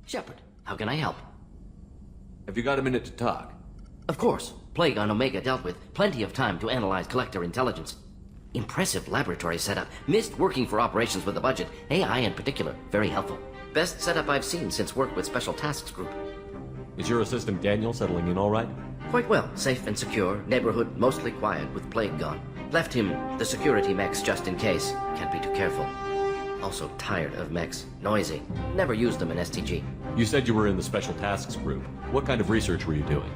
Shepard, how can I help? Have you got a minute to talk? Of course. Plague on Omega dealt with. Plenty of time to analyze collector intelligence. Impressive laboratory setup. Missed working for operations with a budget. AI in particular. Very helpful. Best setup I've seen since work with Special Tasks Group. Is your assistant Daniel settling in all right? Quite well. Safe and secure. Neighborhood mostly quiet with Plague gone. Left him the security mechs just in case. Can't be too careful. Also tired of mechs. Noisy. Never used them in STG. You said you were in the Special Tasks Group. What kind of research were you doing?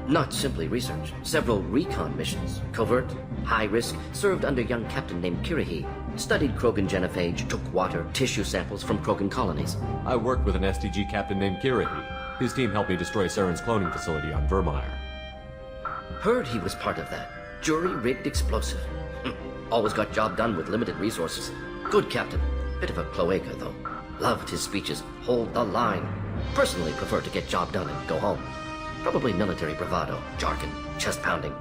Not simply research. Several recon missions. Covert, high risk, served under a young captain named Kirihi. Studied Krogan genophage, took water, tissue samples from Krogan colonies. I worked with an STG captain named Kirihi. His team helped me destroy Saren's cloning facility on Vermeer. Heard he was part of that. Jury-rigged explosive. Always got job done with limited resources. Good captain. Bit of a cloaca, though. Loved his speeches. Hold the line. Personally prefer to get job done and go home. Probably military bravado, jargon, chest pounding.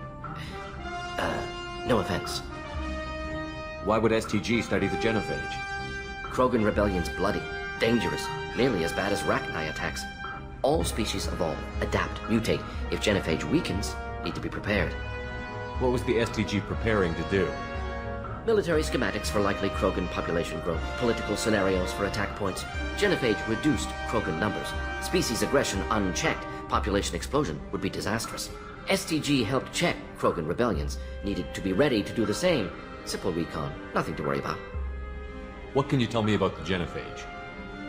No offense. Why would STG study the genophage? Krogan rebellion's bloody, dangerous, nearly as bad as Rachni attacks. All species evolve, adapt, mutate. If genophage weakens, need to be prepared. What was the STG preparing to do? Military schematics for likely Krogan population growth, political scenarios for attack points. Genophage reduced Krogan numbers. Species aggression unchecked, population explosion would be disastrous. STG helped check Krogan rebellions, needed to be ready to do the same. Simple recon, nothing to worry about. What can you tell me about the genophage?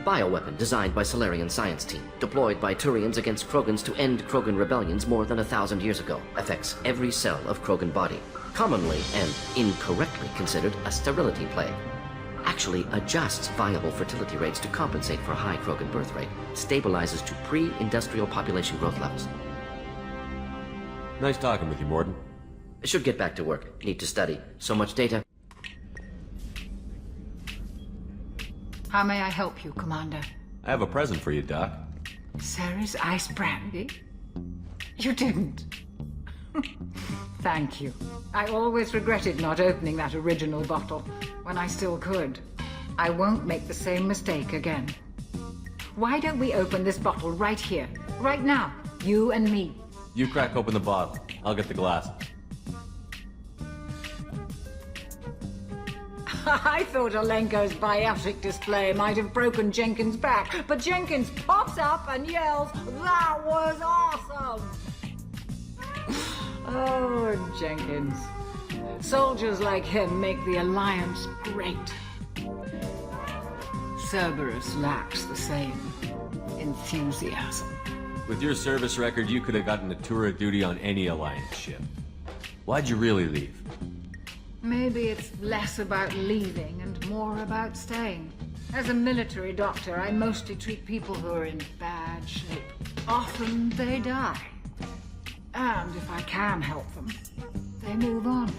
Bioweapon designed by Solarian science team, deployed by Turians against Krogans to end Krogan rebellions more than 1,000 years ago. Affects every cell of Krogan body. Commonly and incorrectly considered a sterility plague. Actually adjusts viable fertility rates to compensate for high Krogan birth rate. Stabilizes to pre-industrial population growth levels. Nice talking with you, Morden. Should get back to work. Need to study. So much data. How may I help you, Commander? I have a present for you, Doc. Sarah's ice brandy? You didn't. Thank you. I always regretted not opening that original bottle when I still could. I won't make the same mistake again. Why don't we open this bottle right here, right now, you and me? You crack open the bottle. I'll get the glass. I thought Olenko's biotic display might have broken Jenkins' back, but Jenkins pops up and yells, "That was awesome!" Oh, Jenkins. Soldiers like him make the Alliance great. Cerberus lacks the same enthusiasm. With your service record, you could have gotten a tour of duty on any Alliance ship. Why'd you really leave? Maybe it's less about leaving and more about staying. As a military doctor, I mostly treat people who are in bad shape. Often they die. And if I can help them, they move on.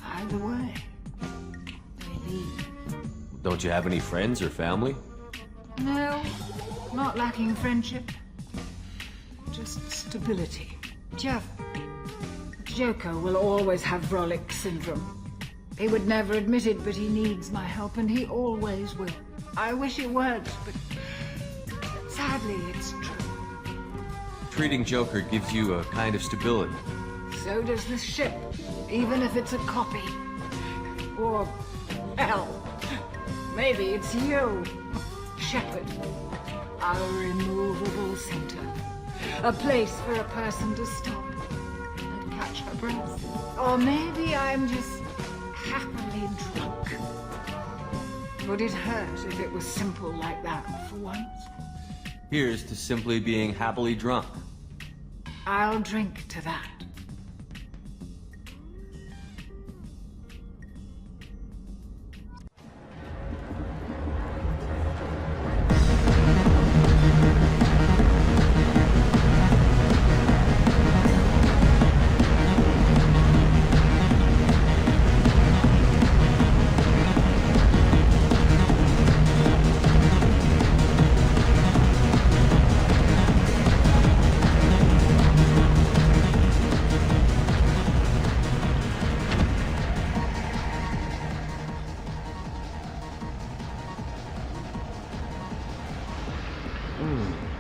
Either way, they leave. Don't you have any friends or family? No, not lacking friendship. Just stability. Jeff, Joko will always have Vrolic syndrome. He would never admit it, but he needs my help, and he always will. I wish it weren't, but sadly it's true. Treating Joker gives you a kind of stability. So does this ship, even if it's a copy. Or, hell, maybe it's you, Shepard. Our immovable center. A place for a person to stop and catch her breath. Or maybe I'm just happily drunk. Would it hurt if it was simple like that for once? Here's to simply being happily drunk. I'll drink to that.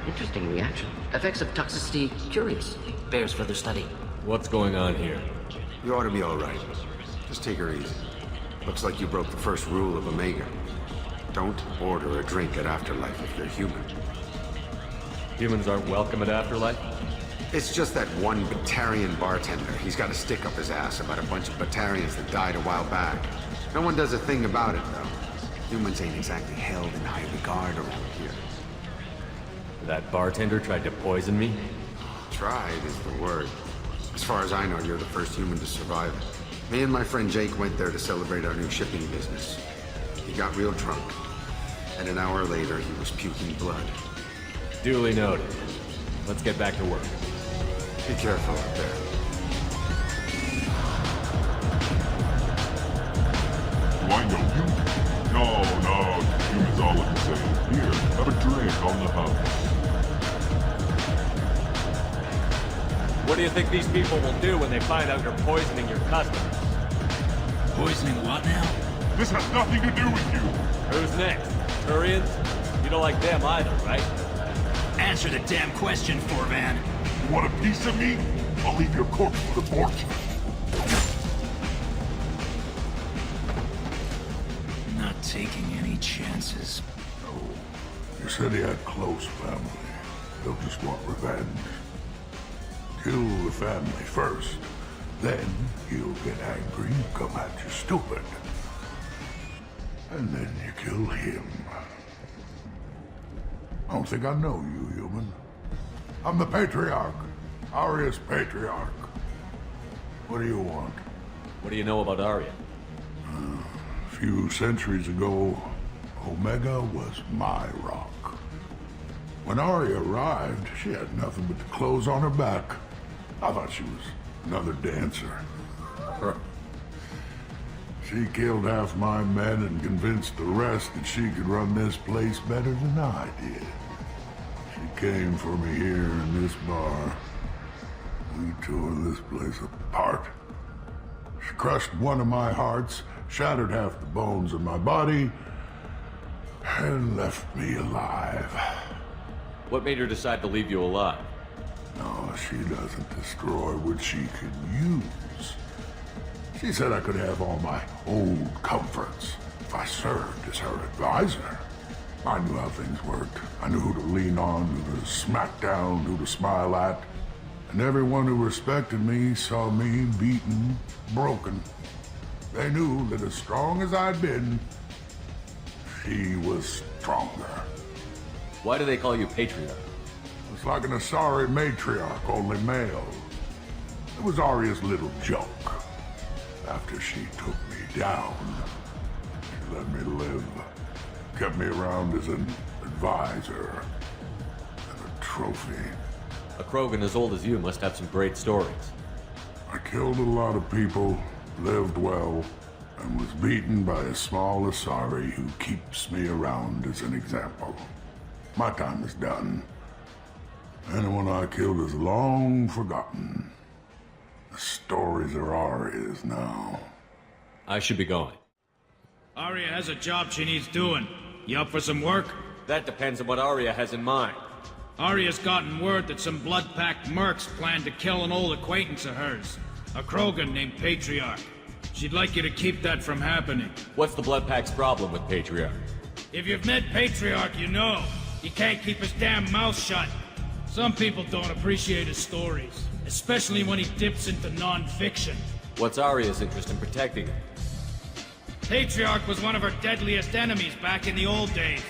Interesting reaction. Effects of toxicity curious. Bears further study. What's going on here? You ought to be all right. Just take her easy. Looks like you broke the first rule of Omega. Don't order a drink at Afterlife if you're human. Humans aren't welcome at Afterlife? It's just that one Batarian bartender. He's got a stick up his ass about a bunch of Batarians that died a while back. No one does a thing about it, though. Humans ain't exactly held in high regard around here. That bartender tried to poison me? Tried is the word. As far as I know, you're the first human to survive it. Me and my friend Jake went there to celebrate our new shipping business. He got real drunk, and an hour later he was puking blood. Duly noted. Let's get back to work. Be careful out there. Do I know you? No, humans all look the same. Here, have a drink on the house. What do you think these people will do when they find out you're poisoning your customers? Poisoning what now? This has nothing to do with you. Who's next? Turians? You don't like them either, right? Answer the damn question, Forvan. You want a piece of me? I'll leave your corpse for the fortune. Not taking any chances. No. You said he had close family. They'll just want revenge. Kill the family first. Then he'll get angry and come at you stupid. And then you kill him. I don't think I know you, human. I'm the Patriarch. Aria's Patriarch. What do you want? What do you know about Aria? A few centuries ago, Omega was my rock. When Aria arrived, she had nothing but the clothes on her back. I thought she was another dancer. She killed half my men and convinced the rest that she could run this place better than I did. She came for me here in this bar. We tore this place apart. She crushed one of my hearts, shattered half the bones in my body, and left me alive. What made her decide to leave you alive? No, she doesn't destroy what she can use. She said I could have all my old comforts if I served as her advisor. I knew how things worked. I knew who to lean on, who to smack down, who to smile at. And everyone who respected me saw me beaten, broken. They knew that as strong as I'd been, she was stronger. Why do they call you Patriarch? It's like an Asari matriarch, only male. It was Aria's little joke. After she took me down, she let me live. Kept me around as an advisor and a trophy. A Krogan as old as you must have some great stories. I killed a lot of people, lived well, and was beaten by a small Asari who keeps me around as an example. My time is done. Anyone I killed is long forgotten. The stories are Aria's now. I should be going. Aria has a job she needs doing. You up for some work? That depends on what Aria has in mind. Aria's gotten word that some blood-packed mercs plan to kill an old acquaintance of hers. A Krogan named Patriarch. She'd like you to keep that from happening. What's the Blood Pack's problem with Patriarch? If you've met Patriarch, you know. He can't keep his damn mouth shut. Some people don't appreciate his stories, especially when he dips into non-fiction. What's Aria's interest in protecting him? Patriarch was one of her deadliest enemies back in the old days.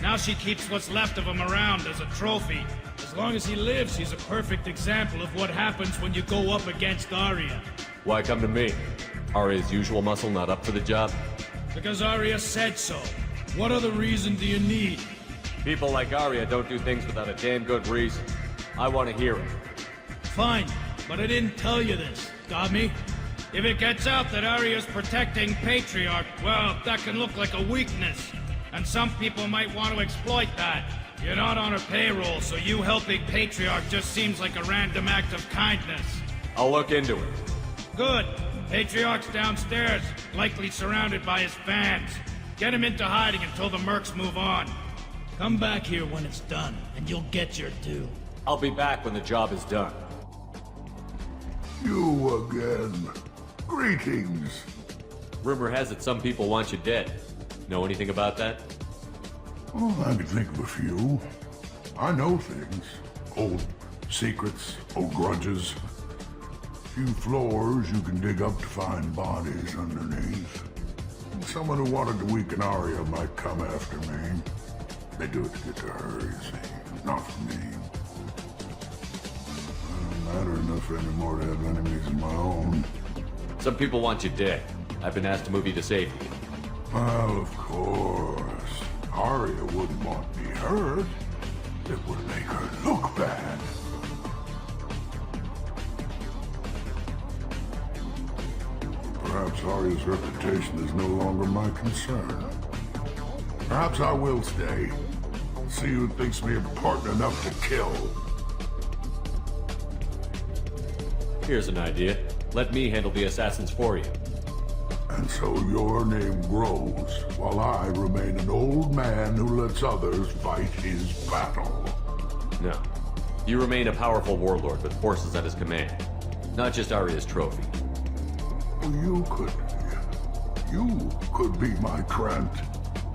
Now she keeps what's left of him around as a trophy. As long as he lives, he's a perfect example of what happens when you go up against Aria. Why come to me? Aria's usual muscle not up for the job? Because Aria said so. What other reason do you need? People like Aria don't do things without a damn good reason. I want to hear it. Fine, but I didn't tell you this. Got me? If it gets out that Aria's protecting Patriarch, well, that can look like a weakness. And some people might want to exploit that. You're not on her payroll, so you helping Patriarch just seems like a random act of kindness. I'll look into it. Good. Patriarch's downstairs, likely surrounded by his fans. Get him into hiding until the mercs move on. Come back here when it's done, and you'll get your due. I'll be back when the job is done. You again. Greetings. Rumor has it some people want you dead. Know anything about that? Oh, I can think of a few. I know things. Old secrets, old grudges. Few floors you can dig up to find bodies underneath. Someone who wanted to weaken Arya might come after me. They do it to get to her, you see, not for me. I don't matter enough anymore to have enemies of my own. Some people want you dead. I've been asked to move you to safety. Well, of course. Arya wouldn't want me hurt. It would make her look bad. Perhaps Arya's reputation is no longer my concern. Perhaps I will stay. See who thinks me important enough to kill. Here's an idea. Let me handle the assassins for you. And so your name grows, while I remain an old man who lets others fight his battle. No. You remain a powerful warlord with forces at his command. Not just Arya's trophy. You could be my Trent,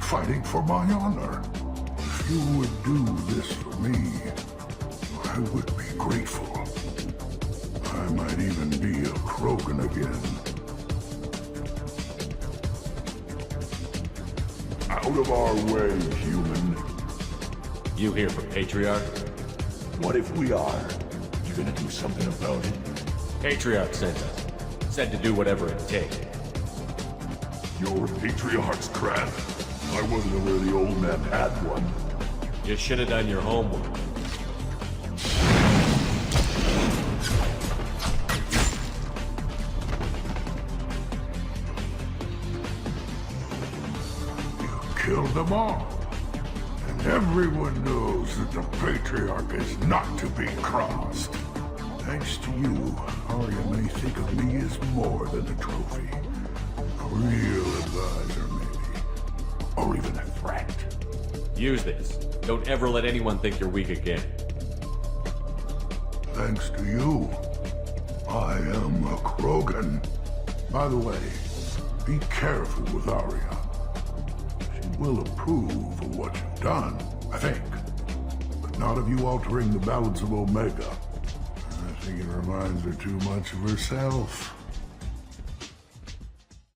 fighting for my honor. If you would do this for me, I would be grateful. I might even be a Krogan again. Out of our way, human. You here for Patriarch? What if we are? You gonna do something about it? Patriarch sent us. Said to do whatever it takes. Your Patriarch's crap. I wasn't aware the old man had one. You should have done your homework. You killed them all. And everyone knows that the Patriarch is not to be crossed. Thanks to you, Arya may think of me as more than a trophy. A real advisor, maybe. Or even a threat. Use this. Don't ever let anyone think you're weak again. Thanks to you, I am a Krogan. By the way, be careful with Arya. She will approve of what you've done, I think. But not of you altering the balance of Omega. I think it reminds her too much of herself.